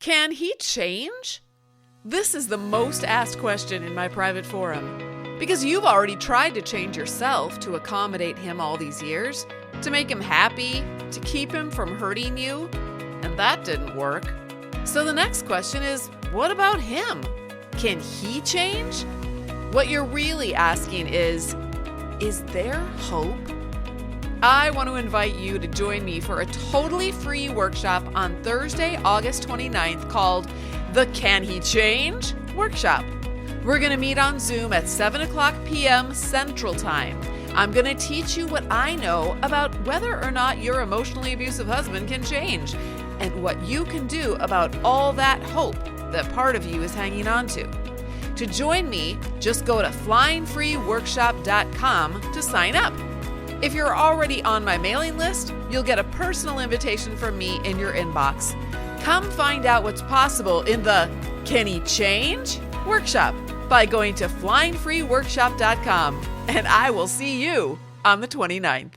Can he change? This is the most asked question in my private forum. Because you've already tried to change yourself to accommodate him all these years, to make him happy, to keep him from hurting you, and that didn't work. So the next question is, what about him? Can he change? What you're really asking is there hope? I want to invite you to join me for a totally free workshop on Thursday, August 29th called the Can He Change Workshop. We're going to meet on Zoom at 7:00 p.m. Central Time. I'm going to teach you what I know about whether or not your emotionally abusive husband can change and what you can do about all that hope that part of you is hanging on to. To join me, just go to flyingfreeworkshop.com to sign up. If you're already on my mailing list, you'll get a personal invitation from me in your inbox. Come find out what's possible in the Can He Change workshop by going to flyingfreeworkshop.com, and I will see you on the 29th.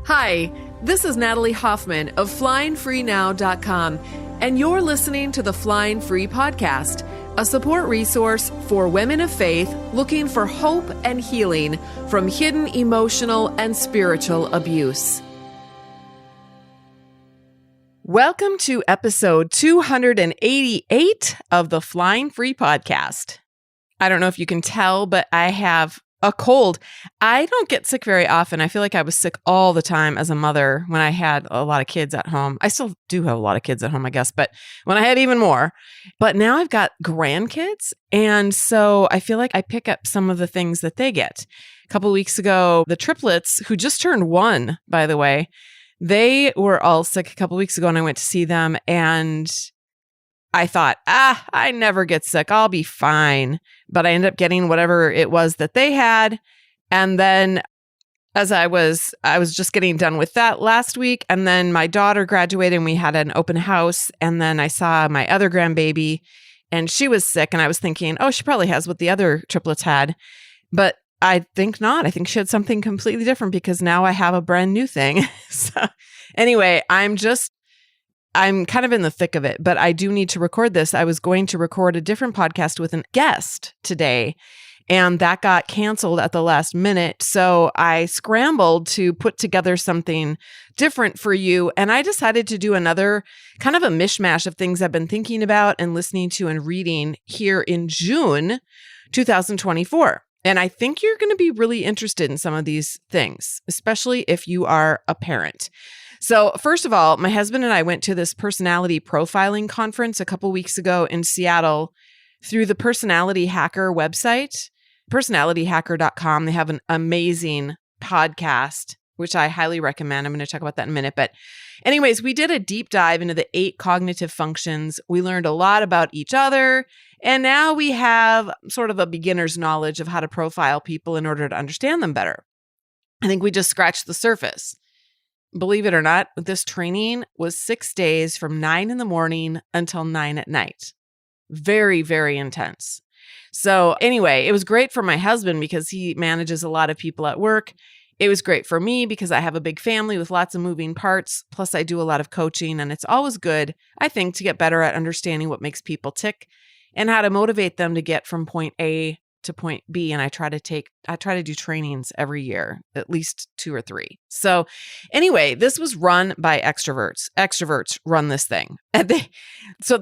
Hi, this is Natalie Hoffman of FlyingFreeNow.com, and you're listening to the Flying Free Podcast, a support resource for women of faith looking for hope and healing from hidden emotional and spiritual abuse. Welcome to episode 288 of the Flying Free Podcast. I don't know if you can tell, but I have a cold. I don't get sick very often. I feel like I was sick all the time as a mother when I had a lot of kids at home. I still do have a lot of kids at home, I guess, but when I had even more. But now I've got grandkids, and so I feel like I pick up some of the things that they get. A couple of weeks ago, the triplets, who just turned 1, by the way, they were all sick a couple of weeks ago, and I went to see them, and I thought, I never get sick. I'll be fine. But I ended up getting whatever it was that they had. And then as I was just getting done with that last week, and then my daughter graduated and we had an open house. And then I saw my other grandbaby and she was sick. And I was thinking, oh, she probably has what the other triplets had. But I think not. I think she had something completely different because now I have a brand new thing. So anyway, I'm kind of in the thick of it, but I do need to record this. I was going to record a different podcast with a guest today, and that got canceled at the last minute. So I scrambled to put together something different for you. And I decided to do another kind of a mishmash of things I've been thinking about and listening to and reading here in June 2024. And I think you're going to be really interested in some of these things, especially if you are a parent. So first of all, my husband and I went to this personality profiling conference a couple weeks ago in Seattle through the Personality Hacker website, personalityhacker.com. They have an amazing podcast, which I highly recommend. I'm going to talk about that in a minute. But anyways, we did a deep dive into the 8 cognitive functions. We learned a lot about each other. And now we have sort of a beginner's knowledge of how to profile people in order to understand them better. I think we just scratched the surface. Believe it or not, this training was 6 days from 9 in the morning until 9 at night. Very, very intense. So anyway, it was great for my husband because he manages a lot of people at work. It was great for me because I have a big family with lots of moving parts. Plus, I do a lot of coaching, and it's always good, I think, to get better at understanding what makes people tick and how to motivate them to get from point A to point B. And I try to do trainings every year, at least 2 or 3. So anyway, this was run by extroverts. Extroverts run this thing. And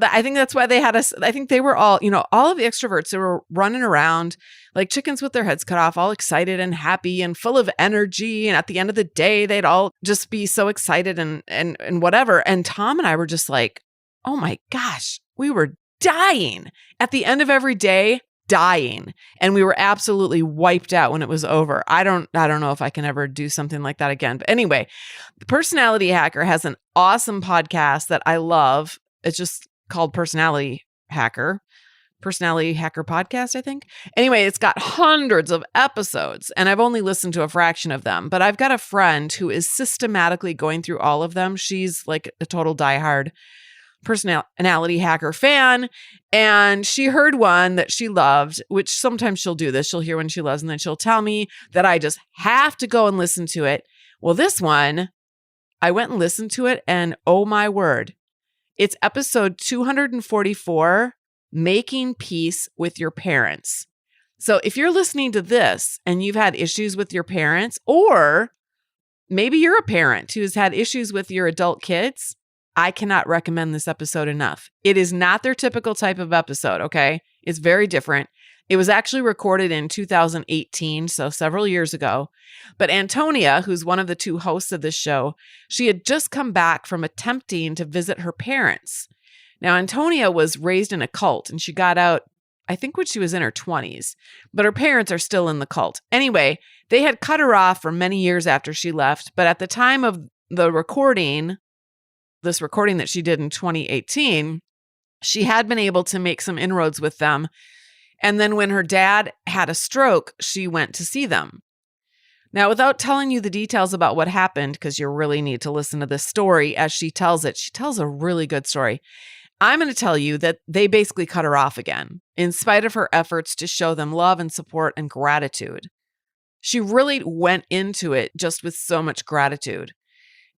I think that's why they had us. I think they were all of the extroverts, they were running around like chickens with their heads cut off, all excited and happy and full of energy. And at the end of the day, they'd all just be so excited and whatever. And Tom and I were just like, oh my gosh, we were dying at the end of every day. Dying. And we were absolutely wiped out when it was over. I don't know if I can ever do something like that again. But anyway, the Personality Hacker has an awesome podcast that I love. It's just called Personality Hacker Podcast, I think. Anyway, it's got hundreds of episodes and I've only listened to a fraction of them, but I've got a friend who is systematically going through all of them. She's like a total diehard Personality Hacker fan. And she heard one that she loved, which sometimes she'll do this. She'll hear one she loves and then she'll tell me that I just have to go and listen to it. Well, this one, I went and listened to it, and oh my word, it's episode 244, Making Peace with Your Parents. So if you're listening to this and you've had issues with your parents, or maybe you're a parent who's had issues with your adult kids, I cannot recommend this episode enough. It is not their typical type of episode, okay? It's very different. It was actually recorded in 2018, so several years ago. But Antonia, who's one of the two hosts of this show, she had just come back from attempting to visit her parents. Now, Antonia was raised in a cult, and she got out, I think, when she was in her 20s. But her parents are still in the cult. Anyway, they had cut her off for many years after she left. But at the time of the recording, this recording that she did in 2018, she had been able to make some inroads with them. And then when her dad had a stroke, she went to see them. Now, without telling you the details about what happened, because you really need to listen to this story as she tells it, she tells a really good story. I'm going to tell you that they basically cut her off again, in spite of her efforts to show them love and support and gratitude. She really went into it just with so much gratitude.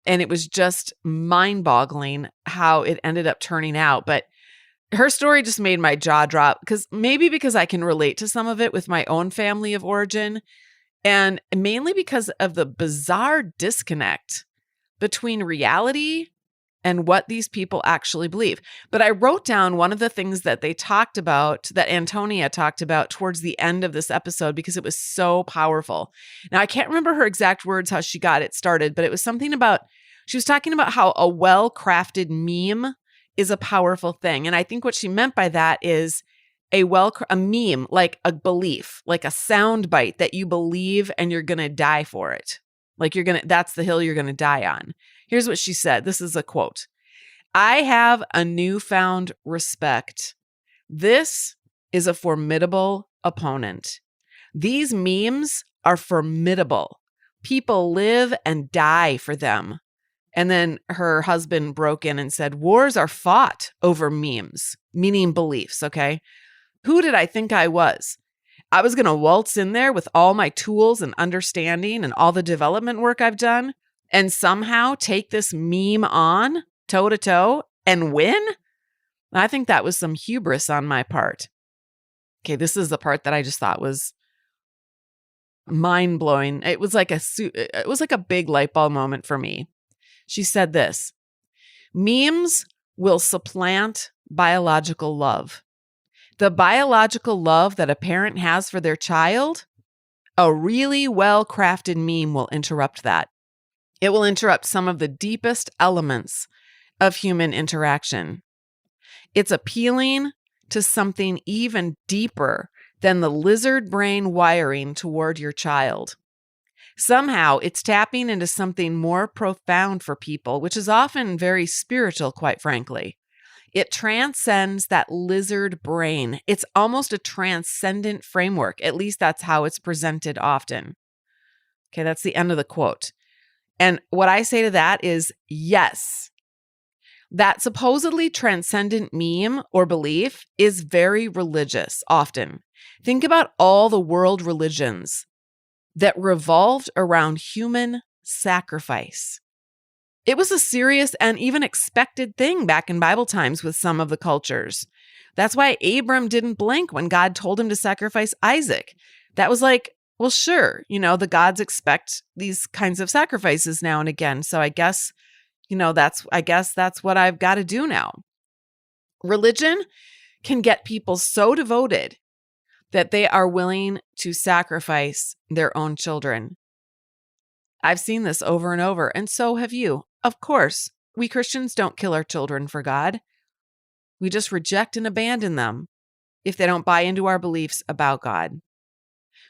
And it was just mind-boggling how it ended up turning out. But her story just made my jaw drop, because I can relate to some of it with my own family of origin, and mainly because of the bizarre disconnect between reality and what these people actually believe. But I wrote down one of the things that they talked about, that Antonia talked about towards the end of this episode, because it was so powerful. Now, I can't remember her exact words, how she got it started, but it was something about, she was talking about how a well-crafted meme is a powerful thing. And I think what she meant by that is a meme, like a belief, like a sound bite that you believe and you're going to die for it. Like that's the hill you're going to die on. Here's what she said. This is a quote. "I have a newfound respect. This is a formidable opponent. These memes are formidable. People live and die for them." And then her husband broke in and said, "Wars are fought over memes," meaning beliefs, okay? Who did I think I was? I was going to waltz in there with all my tools and understanding and all the development work I've done and somehow take this meme on toe to toe and win? I think that was some hubris on my part. Okay, this is the part that I just thought was mind-blowing. It was like a big light bulb moment for me. She said this: "Memes will supplant biological love. The biological love that a parent has for their child, a really well-crafted meme will interrupt that. It will interrupt some of the deepest elements of human interaction. It's appealing to something even deeper than the lizard brain wiring toward your child. Somehow it's tapping into something more profound for people, which is often very spiritual, quite frankly. It transcends that lizard brain. It's almost a transcendent framework. At least that's how it's presented often." Okay, that's the end of the quote. And what I say to that is, yes, that supposedly transcendent meme or belief is very religious often. Think about all the world religions that revolved around human sacrifice. It was a serious and even expected thing back in Bible times with some of the cultures. That's why Abram didn't blink when God told him to sacrifice Isaac. That was like, well, sure, the gods expect these kinds of sacrifices now and again. So I guess, that's what I've got to do now. Religion can get people so devoted that they are willing to sacrifice their own children. I've seen this over and over, and so have you. Of course, we Christians don't kill our children for God. We just reject and abandon them if they don't buy into our beliefs about God.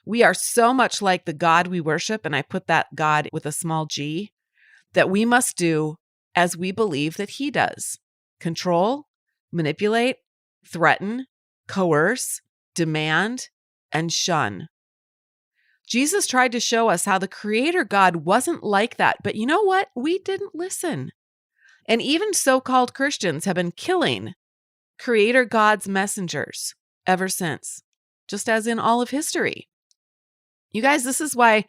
We are so much like the God we worship, and I put that God with a small g, that we must do as we believe that he does. Control, manipulate, threaten, coerce, demand, and shun. Jesus tried to show us how the Creator God wasn't like that, but you know what? We didn't listen. And even so-called Christians have been killing Creator God's messengers ever since, just as in all of history. You guys, this is why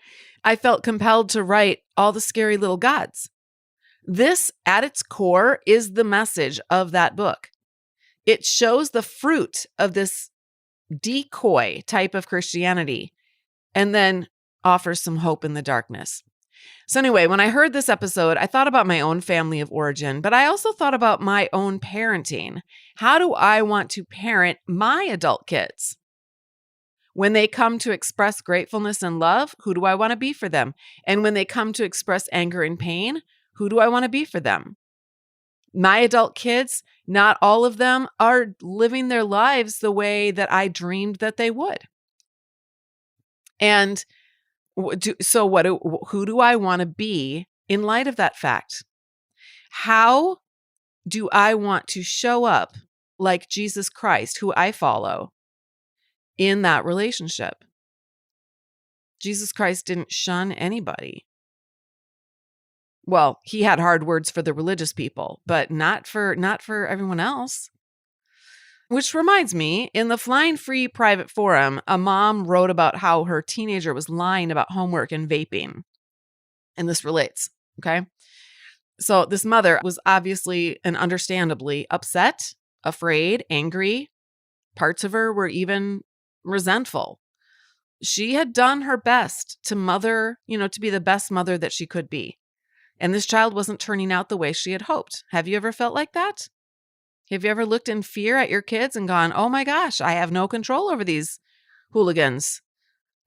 I felt compelled to write All the Scary Little Gods. This, at its core, is the message of that book. It shows the fruit of this decoy type of Christianity and then offers some hope in the darkness. So anyway, when I heard this episode, I thought about my own family of origin, but I also thought about my own parenting. How do I want to parent my adult kids? When they come to express gratefulness and love, who do I want to be for them? And when they come to express anger and pain, who do I want to be for them? My adult kids, not all of them are living their lives the way that I dreamed that they would. And who do I want to be in light of that fact? How do I want to show up like Jesus Christ, who I follow, in that relationship? Jesus Christ didn't shun anybody. Well, he had hard words for the religious people, but not for everyone else. Which reminds me, in the Flying Free private forum, a mom wrote about how her teenager was lying about homework and vaping. And this relates, okay? So this mother was obviously and understandably upset, afraid, angry. Parts of her were even resentful. She had done her best to mother, to be the best mother that she could be. And this child wasn't turning out the way she had hoped. Have you ever felt like that? Have you ever looked in fear at your kids and gone, oh my gosh, I have no control over these hooligans.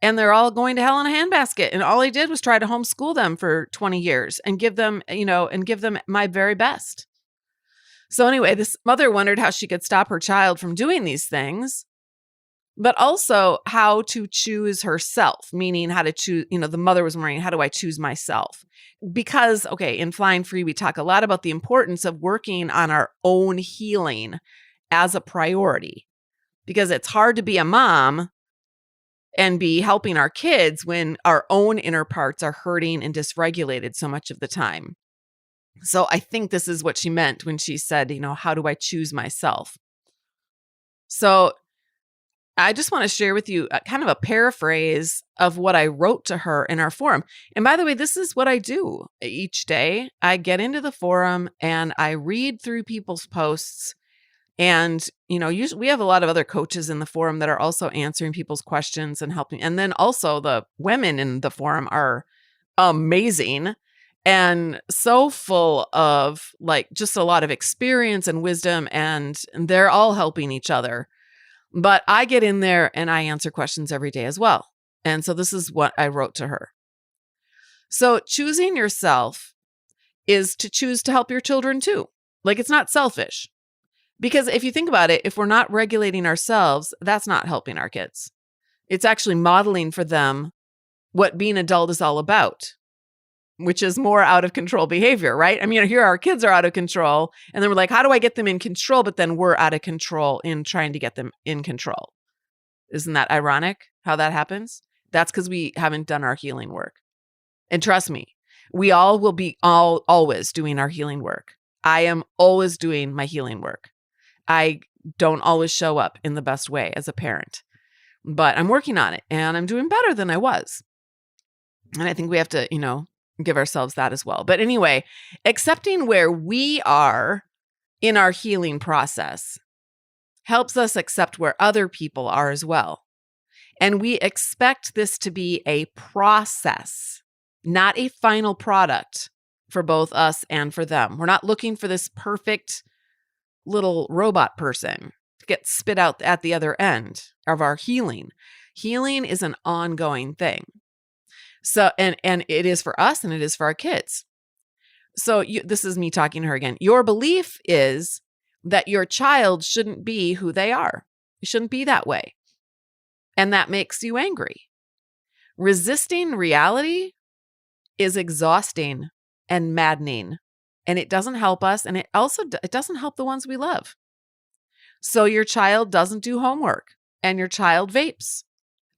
And they're all going to hell in a handbasket. And all I did was try to homeschool them for 20 years and give them, my very best. So anyway, this mother wondered how she could stop her child from doing these things, but also how to choose herself, meaning how to choose, the mother was wondering, how do I choose myself? Because, in Flying Free, we talk a lot about the importance of working on our own healing as a priority, because it's hard to be a mom and be helping our kids when our own inner parts are hurting and dysregulated so much of the time. So I think this is what she meant when she said, how do I choose myself? So I just want to share with you kind of a paraphrase of what I wrote to her in our forum. And by the way, this is what I do each day. I get into the forum and I read through people's posts. And, usually we have a lot of other coaches in the forum that are also answering people's questions and helping. And then also the women in the forum are amazing and so full of just a lot of experience and wisdom, and they're all helping each other. But I get in there and I answer questions every day as well. And so this is what I wrote to her. So choosing yourself is to choose to help your children too. It's not selfish. Because if you think about it, if we're not regulating ourselves, that's not helping our kids. It's actually modeling for them what being adult is all about, which is more out of control behavior, right? I mean, here our kids are out of control, and then we're like, how do I get them in control? But then we're out of control in trying to get them in control. Isn't that ironic how that happens? That's because we haven't done our healing work. And trust me, we all will be always doing our healing work. I am always doing my healing work. I don't always show up in the best way as a parent, but I'm working on it and I'm doing better than I was. And I think we have to, give ourselves that as well. But anyway, accepting where we are in our healing process helps us accept where other people are as well. And we expect this to be a process, not a final product for both us and for them. We're not looking for this perfect little robot person to get spit out at the other end of our healing. Healing is an ongoing thing. So, and it is for us and it is for our kids. So this is me talking to her again. Your belief is that your child shouldn't be who they are. It shouldn't be that way. And that makes you angry. Resisting reality is exhausting and maddening. And it doesn't help us. And it doesn't help the ones we love. So your child doesn't do homework and your child vapes.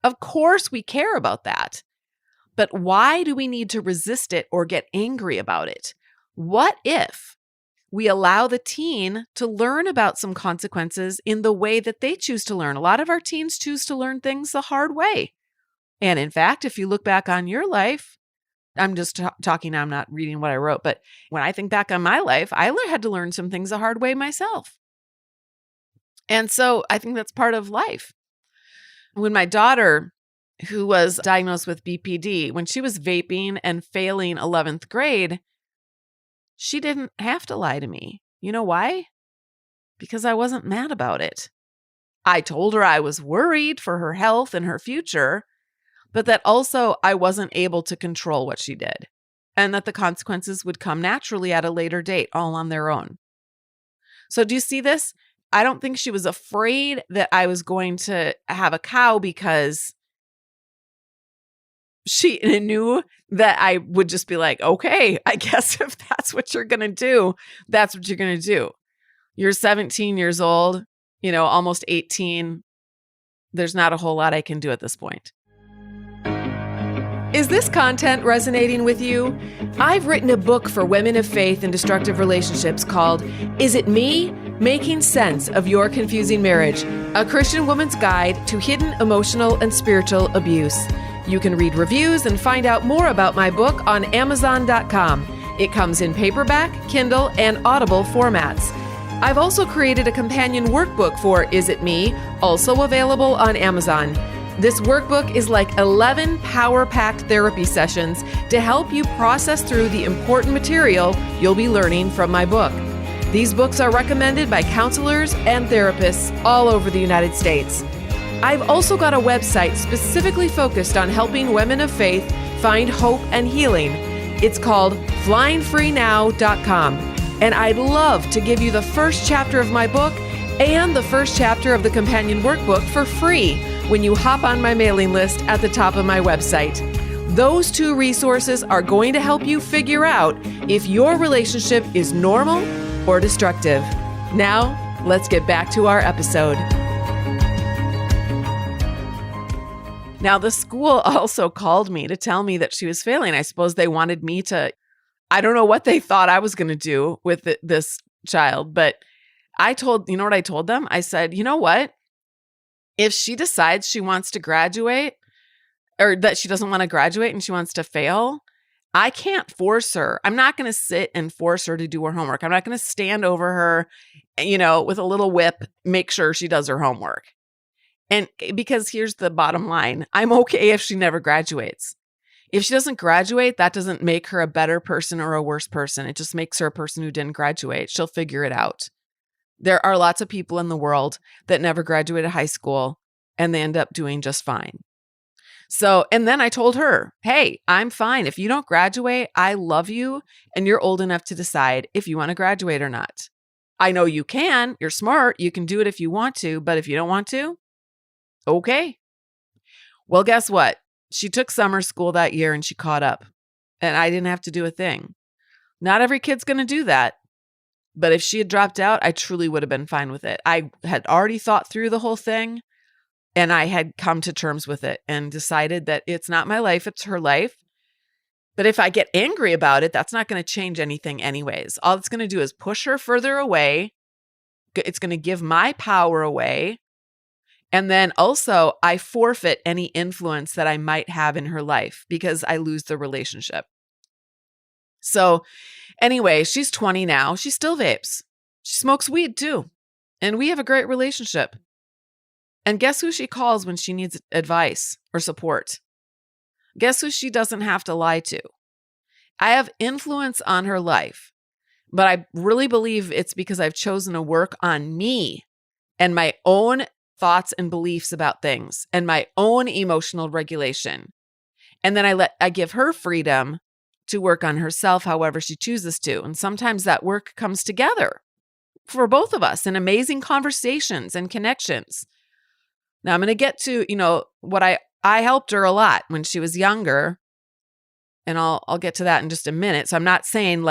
Of course we care about that. But why do we need to resist it or get angry about it? What if we allow the teen to learn about some consequences in the way that they choose to learn? A lot of our teens choose to learn things the hard way. And in fact, if you look back on your life, I'm just talking, I'm not reading what I wrote, but when I think back on my life, I had to learn some things the hard way myself. And so I think that's part of life. When my daughter, who was diagnosed with BPD, when she was vaping and failing 11th grade, she didn't have to lie to me. You know why? Because I wasn't mad about it. I told her I was worried for her health and her future, but that also I wasn't able to control what she did, and that the consequences would come naturally at a later date, all on their own. So do you see this? I don't think she was afraid that I was going to have a cow because she knew that I would just be like, okay, I guess if that's what you're going to do, that's what you're going to do. You're 17 years old, almost 18. There's not a whole lot I can do at this point. Is this content resonating with you? I've written a book for women of faith in destructive relationships called Is It Me? Making Sense of Your Confusing Marriage, a Christian woman's guide to hidden emotional and spiritual abuse. You can read reviews and find out more about my book on Amazon.com. It comes in paperback, Kindle, and Audible formats. I've also created a companion workbook for Is It Me, also available on Amazon. This workbook is like 11 power-packed therapy sessions to help you process through the important material you'll be learning from my book. These books are recommended by counselors and therapists all over the United States. I've also got a website specifically focused on helping women of faith find hope and healing. It's called flyingfreenow.com, and I'd love to give you the first chapter of my book and the first chapter of the companion workbook for free when you hop on my mailing list at the top of my website. Those two resources are going to help you figure out if your relationship is normal or destructive. Now, let's get back to our episode. Now, the school also called me to tell me that she was failing. I suppose they wanted me to, I don't know what they thought I was going to do with this child, but you know what I told them? I said, you know what? If she decides she wants to graduate or that she doesn't want to graduate and she wants to fail, I can't force her. I'm not going to sit and force her to do her homework. I'm not going to stand over her, with a little whip, make sure she does her homework. And because here's the bottom line, I'm okay if she never graduates. If she doesn't graduate, that doesn't make her a better person or a worse person. It just makes her a person who didn't graduate. She'll figure it out. There are lots of people in the world that never graduated high school and they end up doing just fine. So, and then I told her, hey, I'm fine. If you don't graduate, I love you and you're old enough to decide if you want to graduate or not. I know you can. You're smart. You can do it if you want to, but if you don't want to, okay. Well, guess what? She took summer school that year and she caught up and I didn't have to do a thing. Not every kid's going to do that. But if she had dropped out, I truly would have been fine with it. I had already thought through the whole thing and I had come to terms with it and decided that it's not my life, it's her life. But if I get angry about it, that's not going to change anything anyways. All it's going to do is push her further away. It's going to give my power away. And then also I forfeit any influence that I might have in her life because I lose the relationship. So anyway, she's 20 now. She still vapes. She smokes weed too. And we have a great relationship. And guess who she calls when she needs advice or support? Guess who she doesn't have to lie to? I have influence on her life, but I really believe it's because I've chosen to work on me and my own thoughts and beliefs about things and my own emotional regulation. And then I give her freedom to work on herself however she chooses to. And sometimes that work comes together for both of us in amazing conversations and connections. Now I'm going to get to, what I helped her a lot when she was younger. And I'll get to that in just a minute. So I'm not saying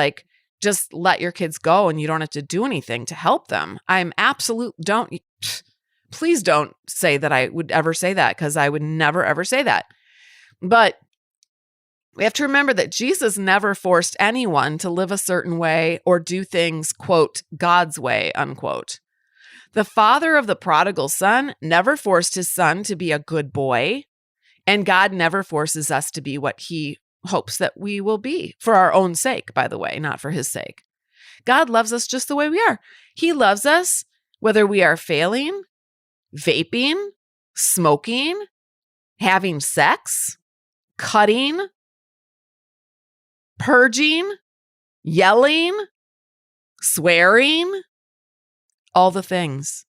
just let your kids go and you don't have to do anything to help them. Please don't say that I would ever say that because I would never, ever say that. But we have to remember that Jesus never forced anyone to live a certain way or do things, quote, God's way, unquote. The father of the prodigal son never forced his son to be a good boy. And God never forces us to be what he hopes that we will be for our own sake, by the way, not for his sake. God loves us just the way we are. He loves us whether we are failing, vaping, smoking, having sex, cutting, purging, yelling, swearing, all the things.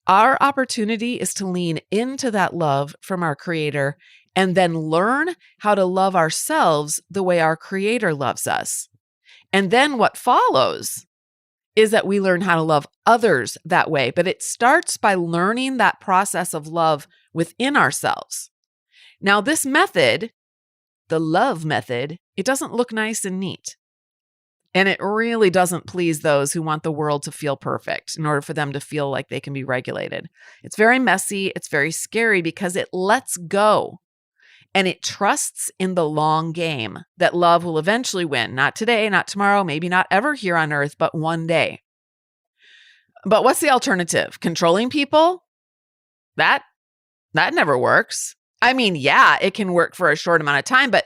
Our opportunity is to lean into that love from our Creator and then learn how to love ourselves the way our Creator loves us. And then what follows is that we learn how to love others that way. But it starts by learning that process of love within ourselves. Now, this method, the love method, it doesn't look nice and neat. And it really doesn't please those who want the world to feel perfect in order for them to feel like they can be regulated. It's very messy. It's very scary because it lets go and it trusts in the long game that love will eventually win. Not today, not tomorrow, maybe not ever here on earth, but one day. But what's the alternative? Controlling people? That never works. I mean, yeah, it can work for a short amount of time, but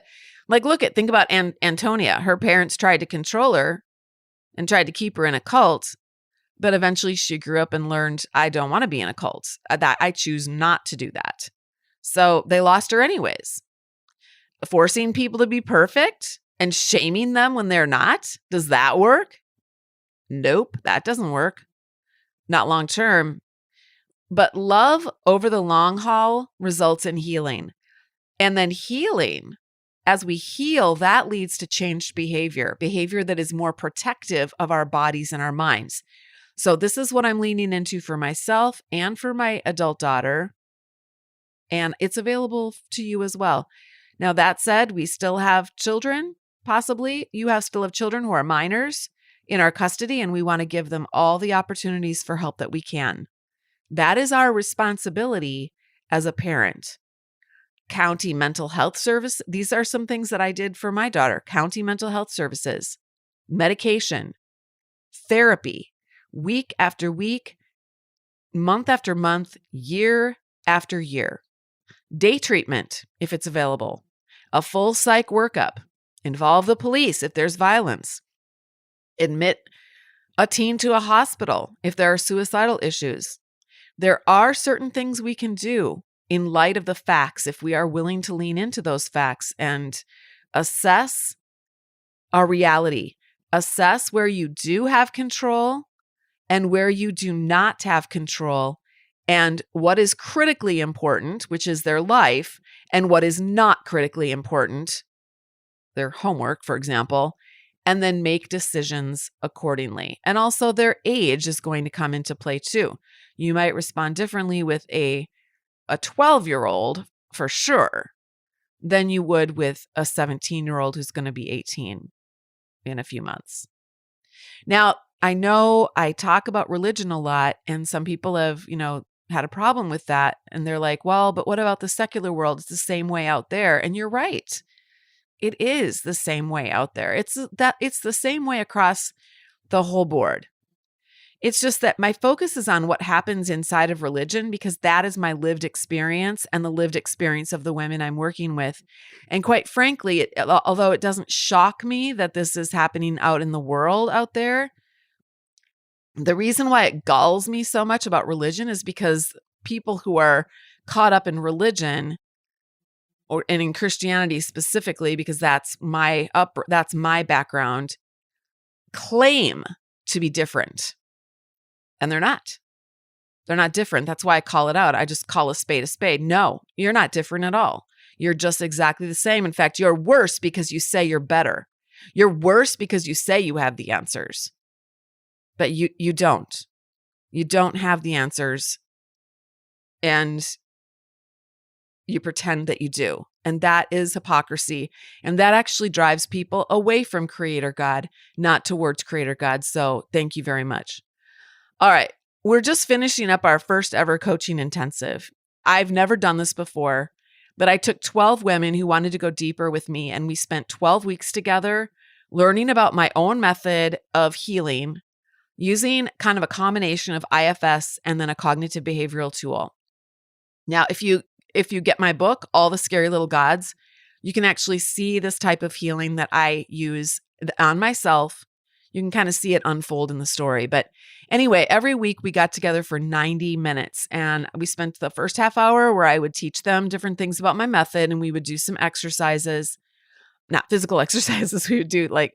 think about Antonia. Her parents tried to control her and tried to keep her in a cult, but eventually she grew up and learned, I don't want to be in a cult. That I choose not to do that. So they lost her anyways. Forcing people to be perfect and shaming them when they're not, does that work? Nope, that doesn't work. Not long term. But love over the long haul results in healing. And then healing, as we heal, that leads to changed behavior that is more protective of our bodies and our minds. So this is what I'm leaning into for myself and for my adult daughter. And it's available to you as well. Now, that said, we still have children, possibly. Still have children who are minors in our custody, and we want to give them all the opportunities for help that we can. That is our responsibility as a parent. County mental health service. These are some things that I did for my daughter. County mental health services, medication, therapy, week after week, month after month, year after year. Day treatment, if it's available. A full psych workup. Involve the police if there's violence. Admit a teen to a hospital if there are suicidal issues. There are certain things we can do in light of the facts if we are willing to lean into those facts and assess our reality. Assess where you do have control and where you do not have control, and what is critically important, which is their life, and what is not critically important, their homework, for example, and then make decisions accordingly. And also their age is going to come into play too. You might respond differently with a 12-year-old for sure than you would with a 17-year-old who's going to be 18 in a few months. Now, I know I talk about religion a lot, and some people have, had a problem with that. And they're like, well, but what about the secular world? It's the same way out there. And you're right. It is the same way out there. It's the same way across the whole board. It's just that my focus is on what happens inside of religion because that is my lived experience and the lived experience of the women I'm working with. And quite frankly, although it doesn't shock me that this is happening out in the world out there, the reason why it galls me so much about religion is because people who are caught up in religion and in Christianity specifically, because that's my background, claim to be different. And they're not. They're not different. That's why I call it out. I just call a spade a spade. No, you're not different at all. You're just exactly the same. In fact, you're worse because you say you're better. You're worse because you say you have the answers. But you don't. You don't have the answers. And you pretend that you do. And that is hypocrisy. And that actually drives people away from Creator God, not towards Creator God. So thank you very much. All right. We're just finishing up our first ever coaching intensive. I've never done this before, but I took 12 women who wanted to go deeper with me, and we spent 12 weeks together learning about my own method of healing using kind of a combination of IFS and then a cognitive behavioral tool. Now, if you if you get my book, All the Scary Little Gods, you can actually see this type of healing that I use on myself. You can kind of see it unfold in the story. But anyway, every week we got together for 90 minutes and we spent the first half hour where I would teach them different things about my method, and we would do some exercises, not physical exercises. We would do like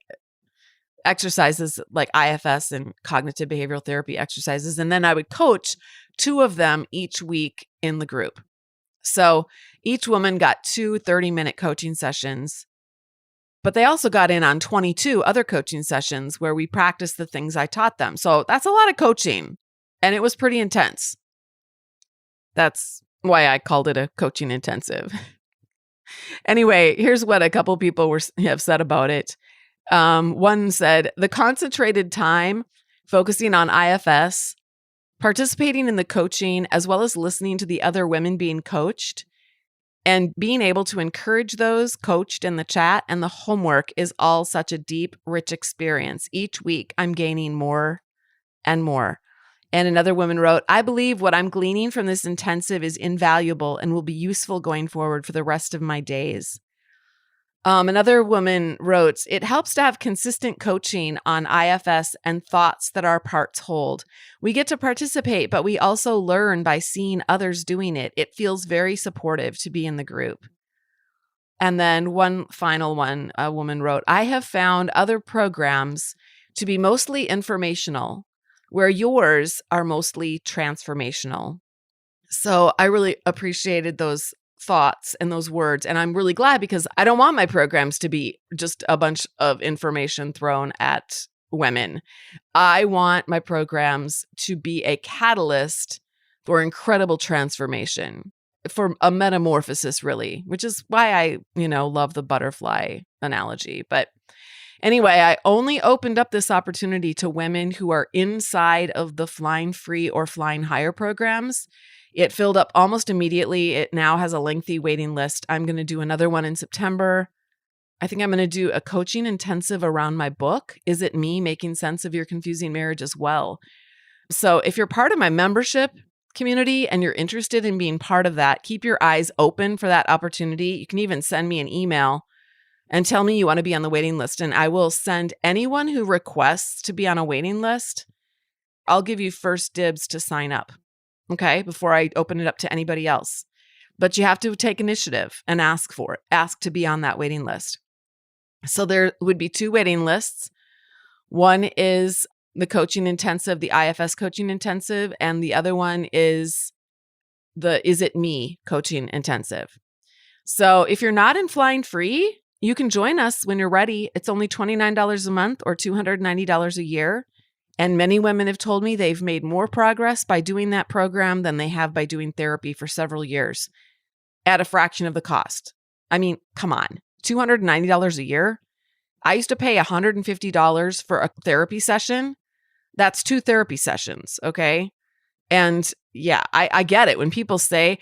exercises like IFS and cognitive behavioral therapy exercises. And then I would coach 2 of them each week in the group. So each woman got 2 30-minute coaching sessions, but they also got in on 22 other coaching sessions where we practiced the things I taught them. So that's a lot of coaching, and it was pretty intense. That's why I called it a coaching intensive. Anyway, here's what a couple people have said about it. One said, the concentrated time focusing on IFS, participating in the coaching, as well as listening to the other women being coached and being able to encourage those coached in the chat and the homework is all such a deep, rich experience. Each week, I'm gaining more and more. And another woman wrote, I believe what I'm gleaning from this intensive is invaluable and will be useful going forward for the rest of my days. Another woman wrote, it helps to have consistent coaching on IFS and thoughts that our parts hold. We get to participate, but we also learn by seeing others doing it. It feels very supportive to be in the group. And then one final one, a woman wrote, I have found other programs to be mostly informational, where yours are mostly transformational. So I really appreciated those thoughts and those words. And I'm really glad because I don't want my programs to be just a bunch of information thrown at women. I want my programs to be a catalyst for incredible transformation, for a metamorphosis, really, which is why I, love the butterfly analogy. But anyway, I only opened up this opportunity to women who are inside of the Flying Free or Flying Higher programs. It filled up almost immediately. It now has a lengthy waiting list. I'm going to do another one in September. I think I'm going to do a coaching intensive around my book, Is It Me? Making Sense of Your Confusing Marriage as well. So if you're part of my membership community and you're interested in being part of that, keep your eyes open for that opportunity. You can even send me an email and tell me you want to be on the waiting list. And I will send anyone who requests to be on a waiting list, I'll give you first dibs to sign up. Okay, before I open it up to anybody else. But you have to take initiative and ask for it. Ask to be on that waiting list. So there would be 2 waiting lists. One is the coaching intensive, the IFS coaching intensive, and the other one is the Is It Me coaching intensive. So if you're not in Flying Free, you can join us when you're ready. It's only $29 a month or $290 a year. And many women have told me they've made more progress by doing that program than they have by doing therapy for several years at a fraction of the cost. I mean, come on, $290 a year? I used to pay $150 for a therapy session. That's 2 therapy sessions, okay? And yeah, I get it when people say,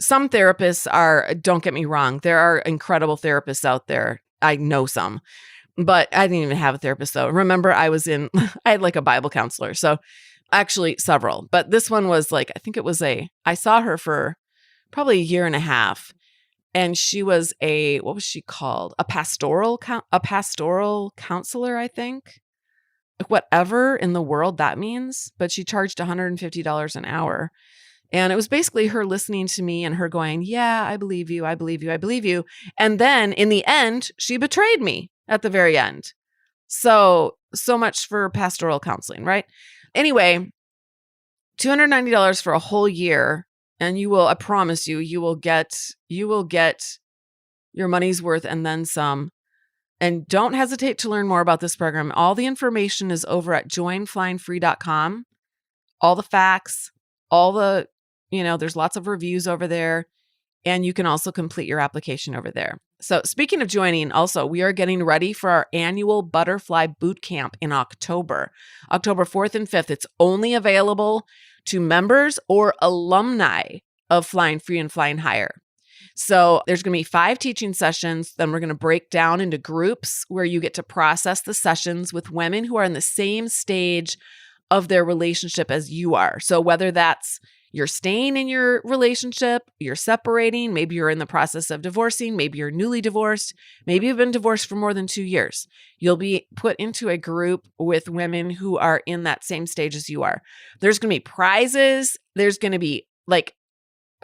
some therapists are, don't get me wrong, there are incredible therapists out there. I know some. But I didn't even have a therapist though. Remember, I had like a Bible counselor. So actually several, but this one was like, I saw her for probably a year and a half. And she was what was she called? A pastoral counselor, I think. Whatever in the world that means. But she charged $150 an hour. And it was basically her listening to me and her going, yeah, I believe you. I believe you. I believe you. And then in the end, she betrayed me. At the very end. So much for pastoral counseling, right? Anyway, $290 for a whole year. And I promise you, you will get your money's worth and then some. And don't hesitate to learn more about this program. All the information is over at joinflyingfree.com. All the facts, there's lots of reviews over there. And you can also complete your application over there. So speaking of joining, also, we are getting ready for our annual Butterfly Boot Camp in October 4th and 5th. It's only available to members or alumni of Flying Free and Flying Higher. So there's going to be 5 teaching sessions. Then we're going to break down into groups where you get to process the sessions with women who are in the same stage of their relationship as you are. So whether that's you're staying in your relationship, you're separating, maybe you're in the process of divorcing, maybe you're newly divorced, maybe you've been divorced for more than 2 years. You'll be put into a group with women who are in that same stage as you are. There's going to be prizes. There's going to be like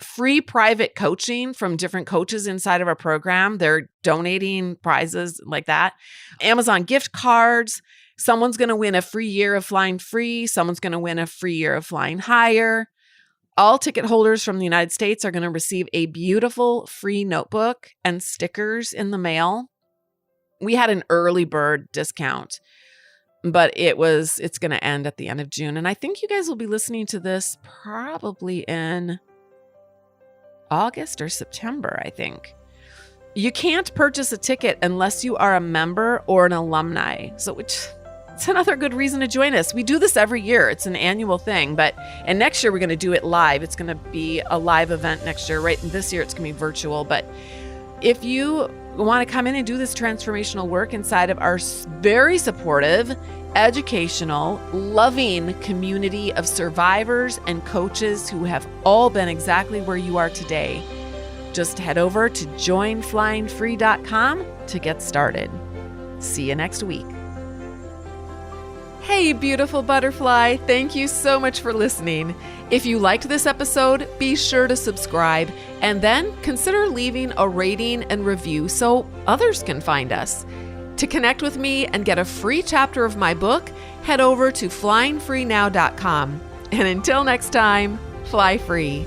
free private coaching from different coaches inside of our program. They're donating prizes like that. Amazon gift cards. Someone's going to win a free year of flying free. Someone's going to win a free year of flying higher. All ticket holders from the United States are going to receive a beautiful free notebook and stickers in the mail. We had an early bird discount, but it's going to end at the end of June. And I think you guys will be listening to this probably in August or September, I think. You can't purchase a ticket unless you are a member or an alumni. So it's another good reason to join us. We do this every year. It's an annual thing, and next year we're going to do it live. It's going to be a live event next year. Right this year it's going to be virtual, but if you want to come in and do this transformational work inside of our very supportive, educational, loving community of survivors and coaches who have all been exactly where you are today, just head over to joinflyingfree.com to get started. See you next week. Hey, beautiful butterfly. Thank you so much for listening. If you liked this episode, be sure to subscribe and then consider leaving a rating and review so others can find us. To connect with me and get a free chapter of my book, head over to flyingfreenow.com. And until next time, fly free.